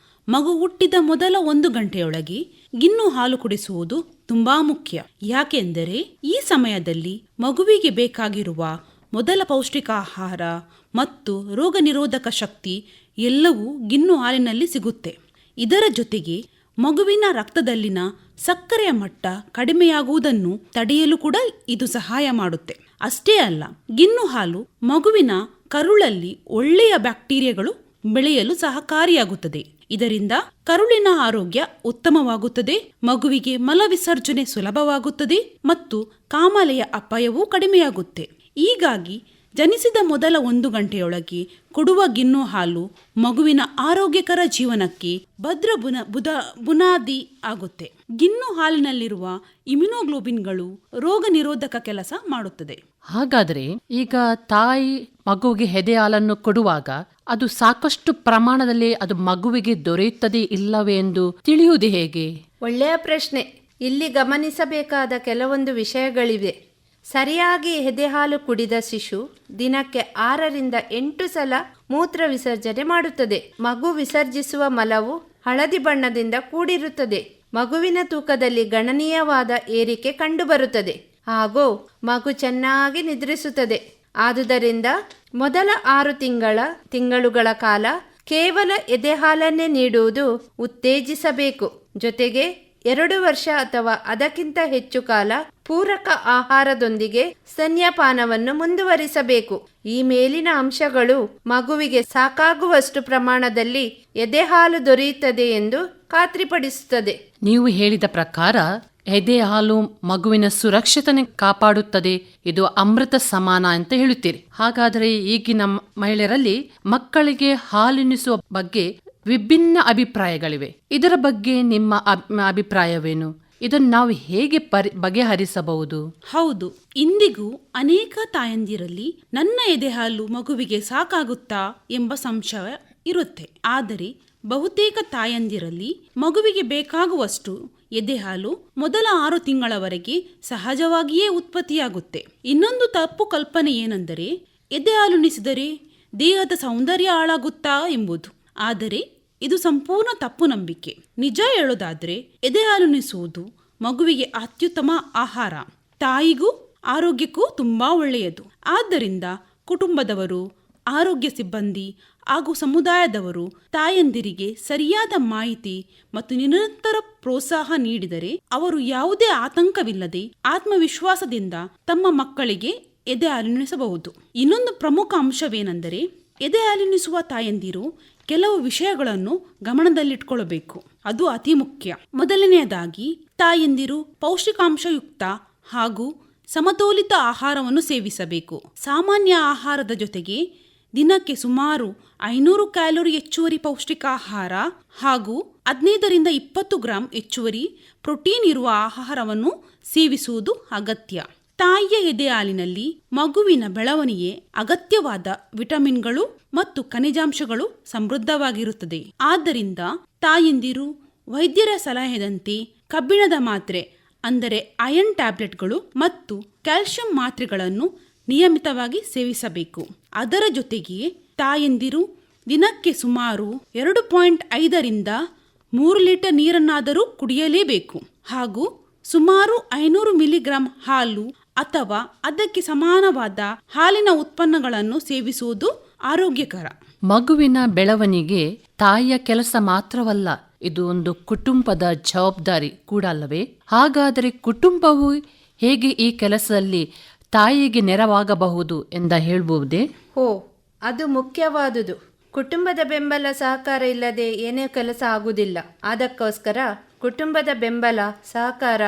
ಮಗು ಹುಟ್ಟಿದ ಮೊದಲ 1 ಗಂಟೆಯೊಳಗೆ ಗಿಣ್ಣು ಹಾಲು ಕುಡಿಸುವುದು ತುಂಬಾ ಮುಖ್ಯ. ಯಾಕೆಂದರೆ ಈ ಸಮಯದಲ್ಲಿ ಮಗುವಿಗೆ ಬೇಕಾಗಿರುವ ಮೊದಲ ಪೌಷ್ಟಿಕಾಹಾರ ಮತ್ತು ರೋಗ ನಿರೋಧಕ ಶಕ್ತಿ ಎಲ್ಲವೂ ಗಿಣ್ಣು ಹಾಲಿನಲ್ಲಿ ಸಿಗುತ್ತೆ. ಇದರ ಜೊತೆಗೆ ಮಗುವಿನ ರಕ್ತದಲ್ಲಿನ ಸಕ್ಕರೆಯ ಮಟ್ಟ ಕಡಿಮೆಯಾಗುವುದನ್ನು ತಡೆಯಲು ಕೂಡ ಇದು ಸಹಾಯ ಮಾಡುತ್ತೆ. ಅಷ್ಟೇ ಅಲ್ಲ, ಗಿಣ್ಣು ಹಾಲು ಮಗುವಿನ ಕರುಳಲ್ಲಿ ಒಳ್ಳೆಯ ಬ್ಯಾಕ್ಟೀರಿಯಾಗಳು ಬೆಳೆಯಲು ಸಹಕಾರಿಯಾಗುತ್ತದೆ. ಇದರಿಂದ ಕರುಳಿನ ಆರೋಗ್ಯ ಉತ್ತಮವಾಗುತ್ತದೆ, ಮಗುವಿಗೆ ಮಲ ವಿಸರ್ಜನೆ ಸುಲಭವಾಗುತ್ತದೆ ಮತ್ತು ಕಾಮಾಲೆಯ ಅಪಾಯವೂ ಕಡಿಮೆಯಾಗುತ್ತೆ. ಹೀಗಾಗಿ ಜನಿಸಿದ ಮೊದಲ 1 ಗಂಟೆಯೊಳಗೆ ಕೊಡುವ ಗಿಣ್ಣು ಹಾಲು ಮಗುವಿನ ಆರೋಗ್ಯಕರ ಜೀವನಕ್ಕೆ ಭದ್ರ ಬುನಾದಿ ಆಗುತ್ತೆ. ಗಿಣ್ಣು ಹಾಲಿನಲ್ಲಿರುವ ಇಮ್ಯುನೋಗ್ಲೋಬಿನ್ಗಳು ರೋಗ ನಿರೋಧಕ ಕೆಲಸ ಮಾಡುತ್ತದೆ. ಹಾಗಾದರೆ ಈಗ ತಾಯಿ ಮಗುವಿಗೆ ಎದೆ ಹಾಲನ್ನು ಕೊಡುವಾಗ ಅದು ಸಾಕಷ್ಟು ಪ್ರಮಾಣದಲ್ಲಿ ಅದು ಮಗುವಿಗೆ ದೊರೆಯುತ್ತದೆ ಇಲ್ಲವೇ ಎಂದು ತಿಳಿಯುವುದು ಹೇಗೆ? ಒಳ್ಳೆಯ ಪ್ರಶ್ನೆ. ಇಲ್ಲಿ ಗಮನಿಸಬೇಕಾದ ಕೆಲವೊಂದು ವಿಷಯಗಳಿವೆ. ಸರಿಯಾಗಿ ಎದೆಹಾಲು ಕುಡಿದ ಶಿಶು ದಿನಕ್ಕೆ 6 ರಿಂದ 8 ಸಲ ಮೂತ್ರ ವಿಸರ್ಜನೆ ಮಾಡುತ್ತದೆ. ಮಗು ವಿಸರ್ಜಿಸುವ ಮಲವು ಹಳದಿ ಬಣ್ಣದಿಂದ ಕೂಡಿರುತ್ತದೆ. ಮಗುವಿನ ತೂಕದಲ್ಲಿ ಗಣನೀಯವಾದ ಏರಿಕೆ ಕಂಡುಬರುತ್ತದೆ ಹಾಗೂ ಮಗು ಚೆನ್ನಾಗಿ ನಿದ್ರಿಸುತ್ತದೆ. ಆದುದರಿಂದ ಮೊದಲ 6 ತಿಂಗಳುಗಳ ಕಾಲ ಕೇವಲ ಎದೆಹಾಲನ್ನೇ ನೀಡುವುದು ಉತ್ತೇಜಿಸಬೇಕು. ಜೊತೆಗೆ 2 ವರ್ಷ ಅಥವಾ ಅದಕ್ಕಿಂತ ಹೆಚ್ಚು ಕಾಲ ಪೂರಕ ಆಹಾರದೊಂದಿಗೆ ಸ್ತನ್ಯಪಾನವನ್ನು ಮುಂದುವರಿಸಬೇಕು. ಈ ಮೇಲಿನ ಅಂಶಗಳು ಮಗುವಿಗೆ ಸಾಕಾಗುವಷ್ಟು ಪ್ರಮಾಣದಲ್ಲಿ ಎದೆಹಾಲು ದೊರೆಯುತ್ತದೆ ಎಂದು ಖಾತ್ರಿಪಡಿಸುತ್ತದೆ. ನೀವು ಹೇಳಿದ ಪ್ರಕಾರ ಎದೆ ಹಾಲು ಮಗುವಿನ ಸುರಕ್ಷತೆ ಕಾಪಾಡುತ್ತದೆ, ಇದು ಅಮೃತ ಸಮಾನ ಅಂತ ಹೇಳುತ್ತೀರಿ. ಹಾಗಾದರೆ ಈಗಿನ ಮಹಿಳೆಯರಲ್ಲಿ ಮಕ್ಕಳಿಗೆ ಹಾಲುಣಿಸುವ ಬಗ್ಗೆ ವಿಭಿನ್ನ ಅಭಿಪ್ರಾಯಗಳಿವೆ. ಇದರ ಬಗ್ಗೆ ನಿಮ್ಮ ಅಭಿಪ್ರಾಯವೇನು? ಇದನ್ನು ನಾವು ಹೇಗೆ ಬಗೆಹರಿಸಬಹುದು? ಹೌದು, ಇಂದಿಗೂ ಅನೇಕ ತಾಯಂದಿರಲ್ಲಿ ನನ್ನ ಎದೆ ಹಾಲು ಮಗುವಿಗೆ ಸಾಕಾಗುತ್ತಾ ಎಂಬ ಸಂಶಯ ಇರುತ್ತೆ. ಆದರೆ ಬಹುತೇಕ ತಾಯಂದಿರಲ್ಲಿ ಮಗುವಿಗೆ ಬೇಕಾಗುವಷ್ಟು ಎದೆಹಾಲು ಮೊದಲ 6 ತಿಂಗಳವರೆಗೆ ಸಹಜವಾಗಿಯೇ ಉತ್ಪತ್ತಿಯಾಗುತ್ತೆ. ಇನ್ನೊಂದು ತಪ್ಪು ಕಲ್ಪನೆ ಏನೆಂದರೆ ಎದೆಹಾಲುಣಿಸಿದರೆ ದೇಹದ ಸೌಂದರ್ಯ ಹಾಳಾಗುತ್ತಾ ಎಂಬುದು. ಆದರೆ ಇದು ಸಂಪೂರ್ಣ ತಪ್ಪು ನಂಬಿಕೆ. ನಿಜ ಹೇಳೋದಾದ್ರೆ ಎದೆಹಾಲುಣಿಸುವುದು ಮಗುವಿಗೆ ಅತ್ಯುತ್ತಮ ಆಹಾರ, ತಾಯಿಗೂ ಆರೋಗ್ಯಕ್ಕೂ ತುಂಬಾ ಒಳ್ಳೆಯದು. ಆದ್ದರಿಂದ ಕುಟುಂಬದವರು, ಆರೋಗ್ಯ ಸಿಬ್ಬಂದಿ ಹಾಗೂ ಸಮುದಾಯದವರು ತಾಯಂದಿರಿಗೆ ಸರಿಯಾದ ಮಾಹಿತಿ ಮತ್ತು ನಿರಂತರ ಪ್ರೋತ್ಸಾಹ ನೀಡಿದರೆ ಅವರು ಯಾವುದೇ ಆತಂಕವಿಲ್ಲದೆ ಆತ್ಮವಿಶ್ವಾಸದಿಂದ ತಮ್ಮ ಮಕ್ಕಳಿಗೆ ಎದೆ ಹಾಲುಣಿಸಬಹುದು. ಇನ್ನೊಂದು ಪ್ರಮುಖ ಅಂಶವೇನೆಂದರೆ ಎದೆ ಹಾಲುಣಿಸುವ ತಾಯಂದಿರು ಕೆಲವು ವಿಷಯಗಳನ್ನು ಗಮನದಲ್ಲಿಟ್ಕೊಳ್ಳಬೇಕು. ಅದು ಅತಿ ಮುಖ್ಯ. ಮೊದಲನೆಯದಾಗಿ ತಾಯಂದಿರು ಪೌಷ್ಟಿಕಾಂಶಯುಕ್ತ ಹಾಗೂ ಸಮತೋಲಿತ ಆಹಾರವನ್ನು ಸೇವಿಸಬೇಕು. ಸಾಮಾನ್ಯ ಆಹಾರದ ಜೊತೆಗೆ ದಿನಕ್ಕೆ ಸುಮಾರು 500 ಕ್ಯಾಲೋರಿ ಹೆಚ್ಚುವರಿ ಪೌಷ್ಟಿಕ ಆಹಾರ ಹಾಗೂ 15ರಿಂದ 20 ಗ್ರಾಂ ಹೆಚ್ಚುವರಿ ಪ್ರೋಟೀನ್ ಇರುವ ಆಹಾರವನ್ನು ಸೇವಿಸುವುದು ಅಗತ್ಯ. ತಾಯಿಯ ಎದೆ ಹಾಲಿನಲ್ಲಿ ಮಗುವಿನ ಬೆಳವಣಿಗೆ ಅಗತ್ಯವಾದ ವಿಟಮಿನ್ಗಳು ಮತ್ತು ಖನಿಜಾಂಶಗಳು ಸಮೃದ್ಧವಾಗಿರುತ್ತದೆ. ಆದ್ದರಿಂದ ತಾಯಂದಿರು ವೈದ್ಯರ ಸಲಹೆದಂತೆ ಕಬ್ಬಿಣದ ಮಾತ್ರೆ ಅಂದರೆ ಐರನ್ ಟ್ಯಾಬ್ಲೆಟ್ಗಳು ಮತ್ತು ಕ್ಯಾಲ್ಸಿಯಂ ಮಾತ್ರೆಗಳನ್ನು ನಿಯಮಿತವಾಗಿ ಸೇವಿಸಬೇಕು. ಅದರ ಜೊತೆಗೆ ತಾಯಂದಿರು ದಿನಕ್ಕೆ ಸುಮಾರು 2.5ರಿಂದ 3 ಲೀಟರ್ ನೀರನ್ನಾದರೂ ಕುಡಿಯಲೇಬೇಕು ಹಾಗೂ ಸುಮಾರು 500 ಮಿಲಿಗ್ರಾಂ ಹಾಲು ಅಥವಾ ಅದಕ್ಕೆ ಸಮಾನವಾದ ಹಾಲಿನ ಉತ್ಪನ್ನಗಳನ್ನು ಸೇವಿಸುವುದು ಆರೋಗ್ಯಕರ. ಮಗುವಿನ ಬೆಳವಣಿಗೆ ತಾಯಿಯ ಕೆಲಸ ಮಾತ್ರವಲ್ಲ, ಇದು ಒಂದು ಕುಟುಂಬದ ಜವಾಬ್ದಾರಿ ಕೂಡ ಅಲ್ಲವೇ? ಹಾಗಾದರೆ ಕುಟುಂಬವು ಹೇಗೆ ಈ ಕೆಲಸದಲ್ಲಿ ತಾಯಿಗೆ ನೆರವಾಗಬಹುದು ಎಂದ ಹೇಳ್ಬಹುದೇ? ಅದು ಮುಖ್ಯವಾದುದು. ಕುಟುಂಬದ ಬೆಂಬಲ ಸಹಕಾರ ಇಲ್ಲದೆ ಏನೇ ಕೆಲಸ ಆಗುವುದಿಲ್ಲ. ಅದಕ್ಕೋಸ್ಕರ ಕುಟುಂಬದ ಬೆಂಬಲ ಸಹಕಾರ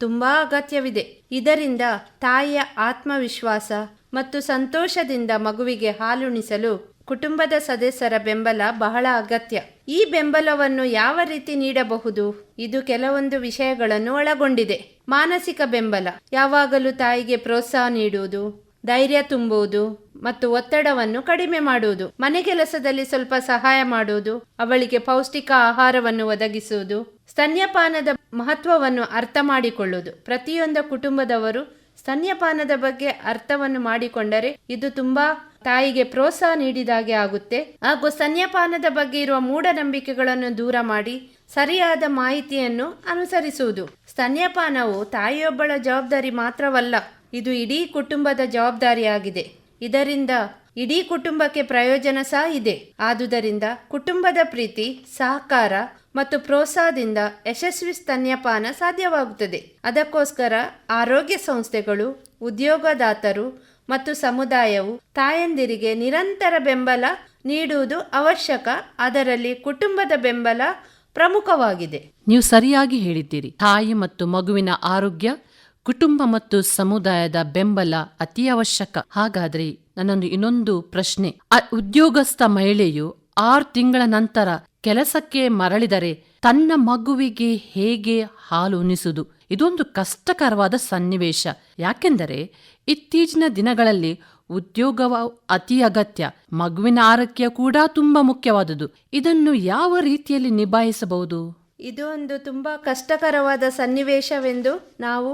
ತುಂಬಾ ಅಗತ್ಯವಿದೆ. ಇದರಿಂದ ತಾಯಿಯ ಆತ್ಮವಿಶ್ವಾಸ ಮತ್ತು ಸಂತೋಷದಿಂದ ಮಗುವಿಗೆ ಹಾಲುಣಿಸಲು ಕುಟುಂಬದ ಸದಸ್ಯರ ಬೆಂಬಲ ಬಹಳ ಅಗತ್ಯ. ಈ ಬೆಂಬಲವನ್ನು ಯಾವ ರೀತಿ ನೀಡಬಹುದು? ಇದು ಕೆಲವೊಂದು ವಿಷಯಗಳನ್ನು ಒಳಗೊಂಡಿದೆ. ಮಾನಸಿಕ ಬೆಂಬಲ, ಯಾವಾಗಲೂ ತಾಯಿಗೆ ಪ್ರೋತ್ಸಾಹ ನೀಡುವುದು, ಧೈರ್ಯ ತುಂಬುವುದು ಮತ್ತು ಒತ್ತಡವನ್ನು ಕಡಿಮೆ ಮಾಡುವುದು. ಮನೆ ಕೆಲಸದಲ್ಲಿ ಸ್ವಲ್ಪ ಸಹಾಯ ಮಾಡುವುದು, ಅವಳಿಗೆ ಪೌಷ್ಟಿಕ ಆಹಾರವನ್ನು ಒದಗಿಸುವುದು, ಸ್ತನ್ಯಪಾನದ ಮಹತ್ವವನ್ನು ಅರ್ಥ ಮಾಡಿಕೊಳ್ಳುವುದು. ಪ್ರತಿಯೊಂದು ಕುಟುಂಬದವರು ಸ್ತನ್ಯಪಾನದ ಬಗ್ಗೆ ಅರ್ಥವನ್ನು ಮಾಡಿಕೊಂಡರೆ ಇದು ತುಂಬಾ ತಾಯಿಗೆ ಪ್ರೋತ್ಸಾಹ ನೀಡಿದಾಗೆ ಆಗುತ್ತೆ. ಹಾಗೂ ಸ್ತನ್ಯಪಾನದ ಬಗ್ಗೆ ಇರುವ ಮೂಢನಂಬಿಕೆಗಳನ್ನು ದೂರ ಮಾಡಿ ಸರಿಯಾದ ಮಾಹಿತಿಯನ್ನು ಅನುಸರಿಸುವುದು. ಸ್ತನ್ಯಪಾನವು ತಾಯಿಯೊಬ್ಬಳ ಜವಾಬ್ದಾರಿ ಮಾತ್ರವಲ್ಲ, ಇದು ಇಡೀ ಕುಟುಂಬದ ಜವಾಬ್ದಾರಿಯಾಗಿದೆ. ಇದರಿಂದ ಇಡೀ ಕುಟುಂಬಕ್ಕೆ ಪ್ರಯೋಜನ ಸಹ ಇದೆ. ಆದುದರಿಂದ ಕುಟುಂಬದ ಪ್ರೀತಿ, ಸಹಕಾರ ಮತ್ತು ಪ್ರೋತ್ಸಾಹದಿಂದ ಯಶಸ್ವಿ ಸ್ತನ್ಯಪಾನ ಸಾಧ್ಯವಾಗುತ್ತದೆ. ಅದಕ್ಕೋಸ್ಕರ ಆರೋಗ್ಯ ಸಂಸ್ಥೆಗಳು, ಉದ್ಯೋಗದಾತರು ಮತ್ತು ಸಮುದಾಯವು ತಾಯಂದಿರಿಗೆ ನಿರಂತರ ಬೆಂಬಲ ನೀಡುವುದು ಅವಶ್ಯಕ. ಅದರಲ್ಲಿ ಕುಟುಂಬದ ಬೆಂಬಲ ಪ್ರಮುಖವಾಗಿದೆ. ನೀವು ಸರಿಯಾಗಿ ಹೇಳಿದ್ದೀರಿ. ತಾಯಿ ಮತ್ತು ಮಗುವಿನ ಆರೋಗ್ಯ, ಕುಟುಂಬ ಮತ್ತು ಸಮುದಾಯದ ಬೆಂಬಲ ಅತಿ ಅವಶ್ಯಕ. ಹಾಗಾದ್ರೆ ನನ್ನೊಂದು ಇನ್ನೊಂದು ಪ್ರಶ್ನೆ, ಉದ್ಯೋಗಸ್ಥ ಮಹಿಳೆಯು 6 ತಿಂಗಳ ನಂತರ ಕೆಲಸಕ್ಕೆ ಮರಳಿದರೆ ತನ್ನ ಮಗುವಿಗೆ ಹೇಗೆ ಹಾಲು ಉಣಿಸುವುದು? ಇದೊಂದು ಕಷ್ಟಕರವಾದ ಸನ್ನಿವೇಶ. ಯಾಕೆಂದರೆ ಇತ್ತೀಚಿನ ದಿನಗಳಲ್ಲಿ ಉದ್ಯೋಗವ ಅತಿ ಅಗತ್ಯ, ಮಗುವಿನ ಆರೋಗ್ಯ ಕೂಡ ತುಂಬಾ ಮುಖ್ಯವಾದುದು. ಇದನ್ನು ಯಾವ ರೀತಿಯಲ್ಲಿ ನಿಭಾಯಿಸಬಹುದು? ಇದು ಒಂದು ತುಂಬಾ ಕಷ್ಟಕರವಾದ ಸನ್ನಿವೇಶವೆಂದು ನಾವು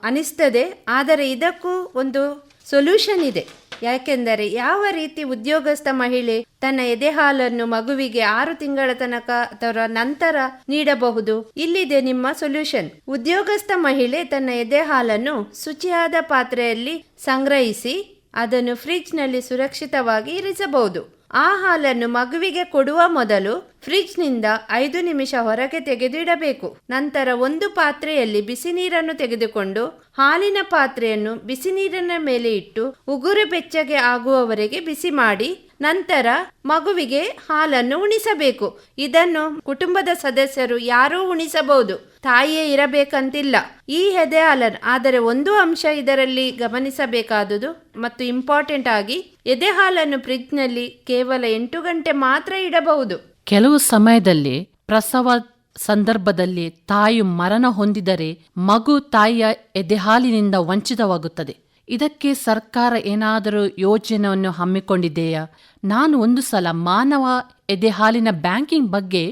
ಅನಿಸ್ತದೆ. ಆದರೆ ಇದಕ್ಕೂ ಒಂದು ಸೊಲ್ಯೂಷನ್ ಇದೆ. ಯಾಕೆಂದರೆ ಯಾವ ರೀತಿ ಉದ್ಯೋಗಸ್ಥ ಮಹಿಳೆ ತನ್ನ ಎದೆ ಹಾಲನ್ನು ಮಗುವಿಗೆ 6 ತಿಂಗಳ ತನಕ ಅಥವಾ ನಂತರ ನೀಡಬಹುದು? ಇಲ್ಲಿದೆ ನಿಮ್ಮ ಸೊಲ್ಯೂಷನ್. ಉದ್ಯೋಗಸ್ಥ ಮಹಿಳೆ ತನ್ನ ಎದೆ ಹಾಲನ್ನು ಶುಚಿಯಾದ ಪಾತ್ರೆಯಲ್ಲಿ ಸಂಗ್ರಹಿಸಿ ಅದನ್ನು ಫ್ರಿಡ್ಜ್ನಲ್ಲಿ ಸುರಕ್ಷಿತವಾಗಿ ಇರಿಸಬಹುದು. ಆ ಹಾಲನ್ನು ಮಗುವಿಗೆ ಕೊಡುವ ಮೊದಲು ಫ್ರಿಡ್ಜ್ನಿಂದ 5 ನಿಮಿಷ ಹೊರಗೆ ತೆಗೆದು ಇಡಬೇಕು. ನಂತರ ಒಂದು ಪಾತ್ರೆಯಲ್ಲಿ ಬಿಸಿ ನೀರನ್ನು ತೆಗೆದುಕೊಂಡು ಹಾಲಿನ ಪಾತ್ರೆಯನ್ನು ಬಿಸಿ ನೀರಿನ ಮೇಲೆ ಇಟ್ಟು ಉಗುರು ಬೆಚ್ಚಗೆ ಆಗುವವರೆಗೆ ಬಿಸಿ ಮಾಡಿ ನಂತರ ಮಗುವಿಗೆ ಹಾಲನ್ನು ಉಣಿಸಬೇಕು. ಇದನ್ನು ಕುಟುಂಬದ ಸದಸ್ಯರು ಯಾರೂ ಉಣಿಸಬಹುದು, ತಾಯಿಯೇ ಇರಬೇಕಂತಿಲ್ಲ ಈ ಎದೆ ಹಾಲನ್ನು. ಆದರೆ ಒಂದು ಅಂಶ ಇದರಲ್ಲಿ ಗಮನಿಸಬೇಕಾದುದು ಮತ್ತು ಇಂಪಾರ್ಟೆಂಟ್ ಆಗಿ, ಎದೆ ಹಾಲನ್ನು ಫ್ರಿಡ್ಜ್ನಲ್ಲಿ ಕೇವಲ 8 ಗಂಟೆ ಮಾತ್ರ ಇಡಬಹುದು. ಕೆಲವು ಸಮಯದಲ್ಲಿ ಪ್ರಸವ ಸಂದರ್ಭದಲ್ಲಿ ತಾಯಿ ಮರಣ ಹೊಂದಿದರೆ ಮಗು ತಾಯಿಯ ಎದೆಹಾಲಿನಿಂದ ವಂಚಿತವಾಗುತ್ತದೆ. ಇದಕ್ಕೆ ಸರ್ಕಾರ ಏನಾದರೂ ಯೋಜನೆಯನ್ನು ಹಮ್ಮಿಕೊಂಡಿದೆಯಾ? ನಾನು ಒಂದು ಸಲ ಮಾನವ ಎದೆಹಾಲಿನ ಬ್ಯಾಂಕಿಂಗ್ ಬಗ್ಗೆ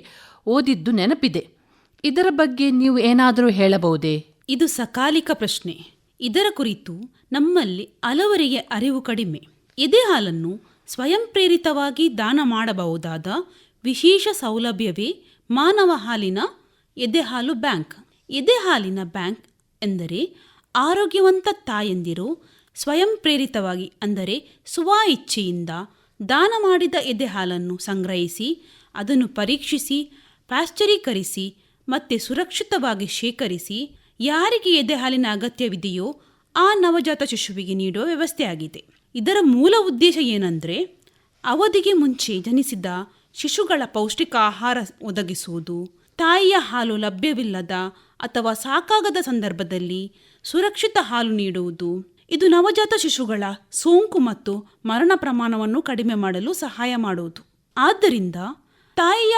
ಓದಿದ್ದು ನೆನಪಿದೆ. ಇದರ ಬಗ್ಗೆ ನೀವು ಏನಾದರೂ ಹೇಳಬಹುದೇ? ಇದು ಸಕಾಲಿಕ ಪ್ರಶ್ನೆ. ಇದರ ಕುರಿತು ನಮ್ಮಲ್ಲಿ ಹಲವರಿಗೆ ಅರಿವು ಕಡಿಮೆ. ಎದೆಹಾಲನ್ನು ಸ್ವಯಂ ಪ್ರೇರಿತವಾಗಿ ದಾನ ಮಾಡಬಹುದಾದ ವಿಶೇಷ ಸೌಲಭ್ಯವೇ ಮಾನವ ಹಾಲಿನ ಎದೆಹಾಲು ಬ್ಯಾಂಕ್. ಎದೆಹಾಲಿನ ಬ್ಯಾಂಕ್ ಎಂದರೆ ಆರೋಗ್ಯವಂತ ತಾಯಂದಿರು ಸ್ವಯಂ ಪ್ರೇರಿತವಾಗಿ, ಅಂದರೆ ಸ್ವ ಇಚ್ಛೆಯಿಂದ ದಾನ ಮಾಡಿದ ಎದೆಹಾಲನ್ನು ಸಂಗ್ರಹಿಸಿ, ಅದನ್ನು ಪರೀಕ್ಷಿಸಿ, ಪ್ಯಾಶ್ಚರೀಕರಿಸಿ ಮತ್ತು ಸುರಕ್ಷಿತವಾಗಿ ಶೇಖರಿಸಿ, ಯಾರಿಗೆ ಎದೆಹಾಲಿನ ಅಗತ್ಯವಿದೆಯೋ ಆ ನವಜಾತ ಶಿಶುವಿಗೆ ನೀಡುವ ವ್ಯವಸ್ಥೆಯಾಗಿದೆ. ಇದರ ಮೂಲ ಉದ್ದೇಶ ಏನೆಂದರೆ, ಅವಧಿಗೆ ಮುಂಚೆ ಜನಿಸಿದ ಶಿಶುಗಳ ಪೌಷ್ಟಿಕ ಆಹಾರ ಒದಗಿಸುವುದು, ತಾಯಿಯ ಹಾಲು ಲಭ್ಯವಿಲ್ಲದ ಅಥವಾ ಸಾಕಾಗದ ಸಂದರ್ಭದಲ್ಲಿ ಸುರಕ್ಷಿತ ಹಾಲು ನೀಡುವುದು. ಇದು ನವಜಾತ ಶಿಶುಗಳ ಸೋಂಕು ಮತ್ತು ಮರಣ ಪ್ರಮಾಣವನ್ನು ಕಡಿಮೆ ಮಾಡಲು ಸಹಾಯ ಮಾಡುವುದು. ಆದ್ದರಿಂದ ತಾಯಿಯ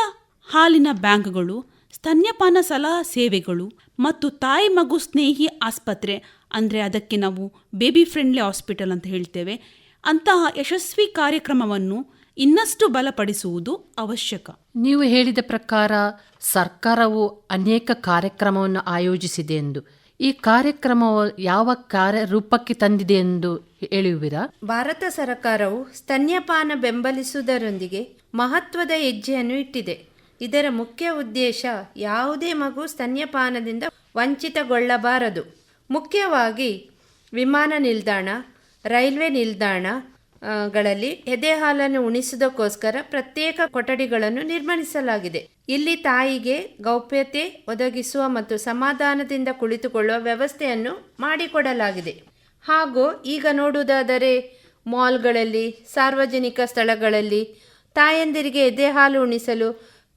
ಹಾಲಿನ ಬ್ಯಾಂಕ್ಗಳು, ಸ್ತನ್ಯಪಾನ ಸಲಹಾ ಸೇವೆಗಳು ಮತ್ತು ತಾಯಿ ಮಗು ಸ್ನೇಹಿ ಆಸ್ಪತ್ರೆ, ಅಂದರೆ ಅದಕ್ಕೆ ನಾವು ಬೇಬಿ ಫ್ರೆಂಡ್ಲಿ ಹಾಸ್ಪಿಟಲ್ ಅಂತ ಹೇಳ್ತೇವೆ, ಅಂತಹ ಯಶಸ್ವಿ ಕಾರ್ಯಕ್ರಮವನ್ನು ಇನ್ನಷ್ಟು ಬಲಪಡಿಸುವುದು ಅವಶ್ಯಕ. ನೀವು ಹೇಳಿದ ಪ್ರಕಾರ ಸರ್ಕಾರವು ಅನೇಕ ಕಾರ್ಯಕ್ರಮವನ್ನು ಆಯೋಜಿಸಿದೆ ಎಂದು. ಈ ಕಾರ್ಯಕ್ರಮವು ಯಾವ ಕಾರ್ಯರೂಪಕ್ಕೆ ತಂದಿದೆ ಎಂದು ಹೇಳುವಿರಾ? ಭಾರತ ಸರ್ಕಾರವು ಸ್ತನ್ಯಪಾನ ಬೆಂಬಲಿಸುವುದರೊಂದಿಗೆ ಮಹತ್ವದ ಹೆಜ್ಜೆಯನ್ನು ಇಟ್ಟಿದೆ. ಇದರ ಮುಖ್ಯ ಉದ್ದೇಶ ಯಾವುದೇ ಮಗು ಸ್ತನ್ಯಪಾನದಿಂದ ವಂಚಿತಗೊಳ್ಳಬಾರದು. ಮುಖ್ಯವಾಗಿ ವಿಮಾನ ನಿಲ್ದಾಣ, ರೈಲ್ವೆ ನಿಲ್ದಾಣಗಳಲ್ಲಿ ಎದೆಹಾಲನ್ನು ಉಣಿಸುವುದಕ್ಕೋಸ್ಕರ ಪ್ರತ್ಯೇಕ ಕೊಠಡಿಗಳನ್ನು ನಿರ್ಮಿಸಲಾಗಿದೆ. ಇಲ್ಲಿ ತಾಯಿಗೆ ಗೌಪ್ಯತೆ ಒದಗಿಸುವ ಮತ್ತು ಸಮಾಧಾನದಿಂದ ಕುಳಿತುಕೊಳ್ಳುವ ವ್ಯವಸ್ಥೆಯನ್ನು ಮಾಡಿಕೊಡಲಾಗಿದೆ. ಹಾಗೂ ಈಗ ನೋಡುವುದಾದರೆ ಮಾಲ್ಗಳಲ್ಲಿ, ಸಾರ್ವಜನಿಕ ಸ್ಥಳಗಳಲ್ಲಿ ತಾಯಂದಿರಿಗೆ ಎದೆಹಾಲು ಉಣಿಸಲು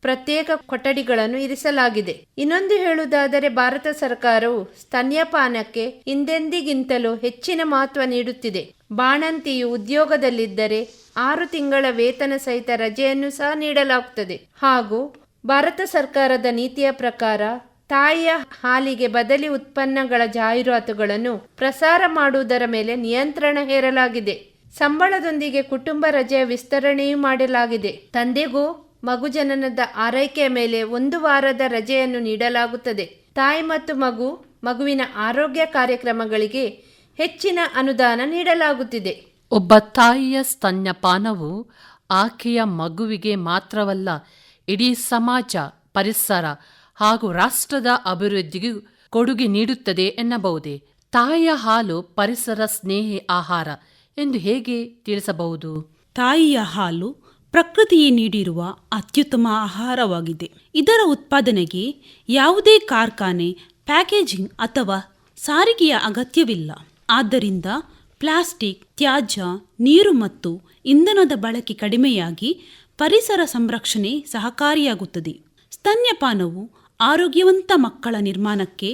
ಪ್ರತ್ಯೇಕ ಕೊಠಡಿಗಳನ್ನು ಇರಿಸಲಾಗಿದೆ. ಇನ್ನೊಂದು ಹೇಳುವುದಾದರೆ, ಭಾರತ ಸರ್ಕಾರವು ಸ್ತನ್ಯಪಾನಕ್ಕೆ ಹಿಂದೆಂದಿಗಿಂತಲೂ ಹೆಚ್ಚಿನ ಮಹತ್ವ ನೀಡುತ್ತಿದೆ. ಬಾಣಂತಿಯು ಉದ್ಯೋಗದಲ್ಲಿದ್ದರೆ 6 ತಿಂಗಳ ವೇತನ ಸಹಿತ ರಜೆಯನ್ನು ಸಹ ನೀಡಲಾಗುತ್ತದೆ. ಹಾಗೂ ಭಾರತ ಸರ್ಕಾರದ ನೀತಿಯ ಪ್ರಕಾರ ತಾಯಿಯ ಹಾಲಿಗೆ ಬದಲಿ ಉತ್ಪನ್ನಗಳ ಜಾಹೀರಾತುಗಳನ್ನು ಪ್ರಸಾರ ಮಾಡುವುದರ ಮೇಲೆ ನಿಯಂತ್ರಣ ಹೇರಲಾಗಿದೆ. ಸಂಬಳದೊಂದಿಗೆ ಕುಟುಂಬ ರಜೆಯ ವಿಸ್ತರಣೆಯೂ ಮಾಡಲಾಗಿದೆ. ತಂದೆಗೂ ಮಗು ಜನನದ ಆರೈಕೆಯ ಮೇಲೆ 1 ವಾರದ ರಜೆಯನ್ನು ನೀಡಲಾಗುತ್ತದೆ. ತಾಯಿ ಮತ್ತು ಮಗುವಿನ ಆರೋಗ್ಯ ಕಾರ್ಯಕ್ರಮಗಳಿಗೆ ಹೆಚ್ಚಿನ ಅನುದಾನ ನೀಡಲಾಗುತ್ತಿದೆ. ಒಬ್ಬ ತಾಯಿಯ ಸ್ತನ್ಯಪಾನವು ಆಕೆಯ ಮಗುವಿಗೆ ಮಾತ್ರವಲ್ಲ, ಇಡೀ ಸಮಾಜ, ಪರಿಸರ ಹಾಗೂ ರಾಷ್ಟ್ರದ ಅಭಿವೃದ್ಧಿಗೂ ಕೊಡುಗೆ ನೀಡುತ್ತದೆ ಎನ್ನಬಹುದೇ? ತಾಯಿಯ ಹಾಲು ಪರಿಸರ ಸ್ನೇಹಿ ಆಹಾರ ಎಂದು ಹೇಗೆ ತಿಳಿಸಬಹುದು? ತಾಯಿಯ ಹಾಲು ಪ್ರಕೃತಿಯೇ ನೀಡಿರುವ ಅತ್ಯುತ್ತಮ ಆಹಾರವಾಗಿದೆ. ಇದರ ಉತ್ಪಾದನೆಗೆ ಯಾವುದೇ ಕಾರ್ಖಾನೆ, ಪ್ಯಾಕೇಜಿಂಗ್ ಅಥವಾ ಸಾರಿಗೆಯ ಅಗತ್ಯವಿಲ್ಲ. ಆದ್ದರಿಂದ ಪ್ಲಾಸ್ಟಿಕ್ ತ್ಯಾಜ್ಯ, ನೀರು ಮತ್ತು ಇಂಧನದ ಬಳಕೆ ಕಡಿಮೆಯಾಗಿ ಪರಿಸರ ಸಂರಕ್ಷಣೆ ಸಹಕಾರಿಯಾಗುತ್ತದೆ. ಸ್ತನ್ಯಪಾನವು ಆರೋಗ್ಯವಂತ ಮಕ್ಕಳ ನಿರ್ಮಾಣಕ್ಕೆ,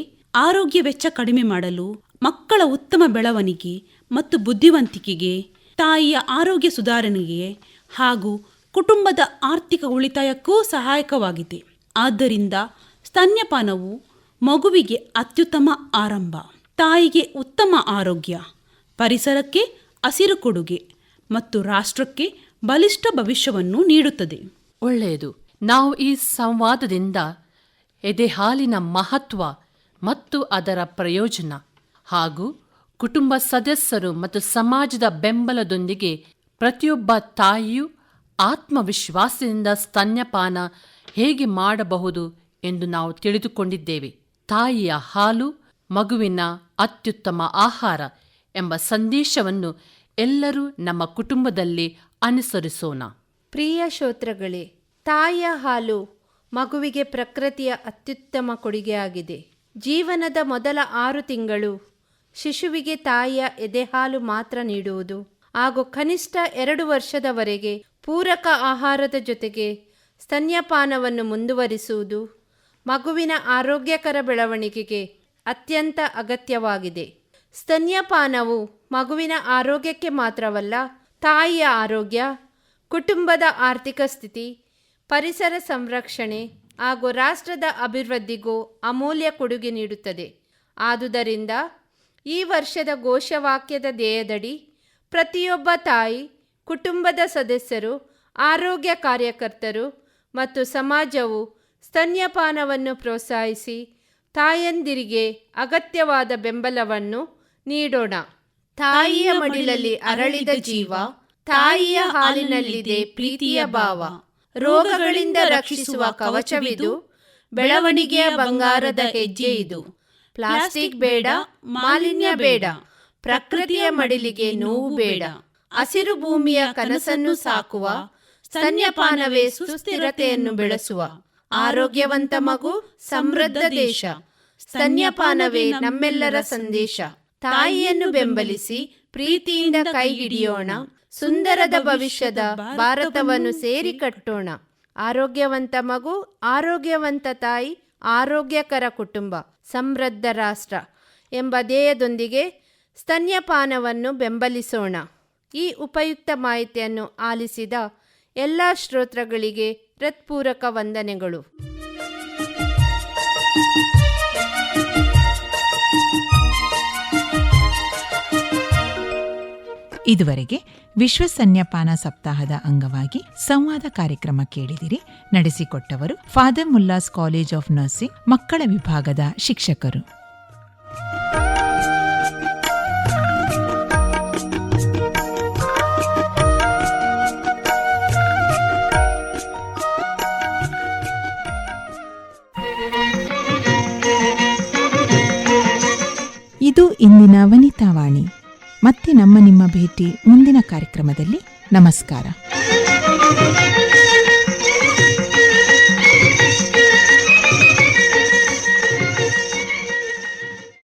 ಆರೋಗ್ಯ ವೆಚ್ಚ ಕಡಿಮೆ ಮಾಡಲು, ಮಕ್ಕಳ ಉತ್ತಮ ಬೆಳವಣಿಗೆ ಮತ್ತು ಬುದ್ಧಿವಂತಿಕೆಗೆ, ತಾಯಿಯ ಆರೋಗ್ಯ ಸುಧಾರಣೆಗೆ ಹಾಗೂ ಕುಟುಂಬದ ಆರ್ಥಿಕ ಉಳಿತಾಯಕ್ಕೂ ಸಹಾಯಕವಾಗಿದೆ. ಆದ್ದರಿಂದ ಸ್ತನ್ಯಪಾನವು ಮಗುವಿಗೆ ಅತ್ಯುತ್ತಮ ಆರಂಭ, ತಾಯಿಗೆ ಉತ್ತಮ ಆರೋಗ್ಯ, ಪರಿಸರಕ್ಕೆ ಹಸಿರು ಕೊಡುಗೆ ಮತ್ತು ರಾಷ್ಟ್ರಕ್ಕೆ ಬಲಿಷ್ಠ ಭವಿಷ್ಯವನ್ನು ನೀಡುತ್ತದೆ. ಒಳ್ಳೆಯದು. ನಾವು ಈ ಸಂವಾದದಿಂದ ಎದೆಹಾಲಿನ ಮಹತ್ವ ಮತ್ತು ಅದರ ಪ್ರಯೋಜನ ಹಾಗೂ ಕುಟುಂಬ ಸದಸ್ಯರು ಮತ್ತು ಸಮಾಜದ ಬೆಂಬಲದೊಂದಿಗೆ ಪ್ರತಿಯೊಬ್ಬ ತಾಯಿಯೂ ಆತ್ಮವಿಶ್ವಾಸದಿಂದ ಸ್ತನ್ಯಪಾನ ಹೇಗೆ ಮಾಡಬಹುದು ಎಂದು ನಾವು ತಿಳಿದುಕೊಂಡಿದ್ದೇವೆ. ತಾಯಿಯ ಹಾಲು ಮಗುವಿನ ಅತ್ಯುತ್ತಮ ಆಹಾರ ಎಂಬ ಸಂದೇಶವನ್ನು ಎಲ್ಲರೂ ನಮ್ಮ ಕುಟುಂಬದಲ್ಲಿ ಅನುಸರಿಸೋಣ. ಪ್ರಿಯ ಶ್ರೋತೃಗಳೇ, ತಾಯಿಯ ಹಾಲು ಮಗುವಿಗೆ ಪ್ರಕೃತಿಯ ಅತ್ಯುತ್ತಮ ಕೊಡುಗೆಯಾಗಿದೆ. ಜೀವನದ ಮೊದಲ 6 ತಿಂಗಳು ಶಿಶುವಿಗೆ ತಾಯಿಯ ಎದೆಹಾಲು ಮಾತ್ರ ನೀಡುವುದು ಹಾಗೂ ಕನಿಷ್ಠ 2 ವರ್ಷದವರೆಗೆ ಪೂರಕ ಆಹಾರದ ಜೊತೆಗೆ ಸ್ತನ್ಯಪಾನವನ್ನು ಮುಂದುವರಿಸುವುದು ಮಗುವಿನ ಆರೋಗ್ಯಕರ ಬೆಳವಣಿಗೆಗೆ ಅತ್ಯಂತ ಅಗತ್ಯವಾಗಿದೆ. ಸ್ತನ್ಯಪಾನವು ಮಗುವಿನ ಆರೋಗ್ಯಕ್ಕೆ ಮಾತ್ರವಲ್ಲ, ತಾಯಿಯ ಆರೋಗ್ಯ, ಕುಟುಂಬದ ಆರ್ಥಿಕ ಸ್ಥಿತಿ, ಪರಿಸರ ಸಂರಕ್ಷಣೆ ಹಾಗೂ ರಾಷ್ಟ್ರದ ಅಭಿವೃದ್ಧಿಗೂ ಅಮೂಲ್ಯ ಕೊಡುಗೆ ನೀಡುತ್ತದೆ. ಆದುದರಿಂದ ಈ ವರ್ಷದ ಘೋಷವಾಕ್ಯದ ಧ್ಯೇಯದಡಿ ಪ್ರತಿಯೊಬ್ಬ ತಾಯಿ, ಕುಟುಂಬದ ಸದಸ್ಯರು, ಆರೋಗ್ಯ ಕಾರ್ಯಕರ್ತರು ಮತ್ತು ಸಮಾಜವು ಸ್ತನ್ಯಪಾನವನ್ನು ಪ್ರೋತ್ಸಾಹಿಸಿ ತಾಯಂದಿರಿಗೆ ಅಗತ್ಯವಾದ ಬೆಂಬಲವನ್ನು ನೀಡೋಣ. ತಾಯಿಯ ಮಡಿಲಲ್ಲಿ ಅರಳಿದ ಜೀವ, ತಾಯಿಯ ಹಾಲಿನಲ್ಲಿದೆ ಪ್ರೀತಿಯ ಭಾವ. ರೋಗಗಳಿಂದ ರಕ್ಷಿಸುವ ಕವಚವಿದು, ಬೆಳವಣಿಗೆಯ ಬಂಗಾರದ ಹೆಜ್ಜೆ ಇದು. ಪ್ಲಾಸ್ಟಿಕ್ ಬೇಡ, ಮಾಲಿನ್ಯ ಬೇಡ, ಪ್ರಕೃತಿಯ ಮಡಿಲಿಗೆ ನೋವು ಬೇಡ. ಹಸಿರು ಭೂಮಿಯ ಕನಸನ್ನು ಸಾಕುವ ಸ್ತನ್ಯಪಾನವೇ ಸುಸ್ಥಿರತೆಯನ್ನು ಬೆಳೆಸುವ. ಆರೋಗ್ಯವಂತ ಮಗು, ಸಮೃದ್ಧ ದೇಶ. ಸ್ತನ್ಯಪಾನವೇ ನಮ್ಮೆಲ್ಲರ ಸಂದೇಶ. ತಾಯಿಯನ್ನು ಬೆಂಬಲಿಸಿ ಪ್ರೀತಿಯಿಂದ ಕೈ ಹಿಡಿಯೋಣ. ಸುಂದರದ ಭವಿಷ್ಯದ ಭಾರತವನ್ನು ಸೇರಿ ಕಟ್ಟೋಣ. ಆರೋಗ್ಯವಂತ ಮಗು, ಆರೋಗ್ಯವಂತ ತಾಯಿ, ಆರೋಗ್ಯಕರ ಕುಟುಂಬ, ಸಮೃದ್ಧ ರಾಷ್ಟ್ರ ಎಂಬ ಧ್ಯೇಯದೊಂದಿಗೆ ಸ್ತನ್ಯಪಾನವನ್ನು ಬೆಂಬಲಿಸೋಣ. ಈ ಉಪಯುಕ್ತ ಮಾಹಿತಿಯನ್ನು ಆಲಿಸಿದ ಎಲ್ಲ ಶ್ರೋತೃಗಳಿಗೆ ಹೃತ್ಪೂರ್ವಕ ವಂದನೆಗಳು. ಇದುವರೆಗೆ ವಿಶ್ವ ಸ್ತನ್ಯಪಾನ ಸಪ್ತಾಹದ ಅಂಗವಾಗಿ ಸಂವಾದ ಕಾರ್ಯಕ್ರಮ ಕೇಳಿದಿರಿ. ನಡೆಸಿಕೊಟ್ಟವರು ಫಾದರ್ ಮುಲ್ಲಾಸ್ ಕಾಲೇಜ್ ಆಫ್ ನರ್ಸಿಂಗ್, ಮಕ್ಕಳ ವಿಭಾಗದ ಶಿಕ್ಷಕರು. ಇದು ಇಂದಿನ ವನಿತಾವಾಣಿ. ಮತ್ತೆ ನಿಮ್ಮ ಭೇಟಿ ಮುಂದಿನ ಕಾರ್ಯಕ್ರಮದಲ್ಲಿ. ನಮಸ್ಕಾರ.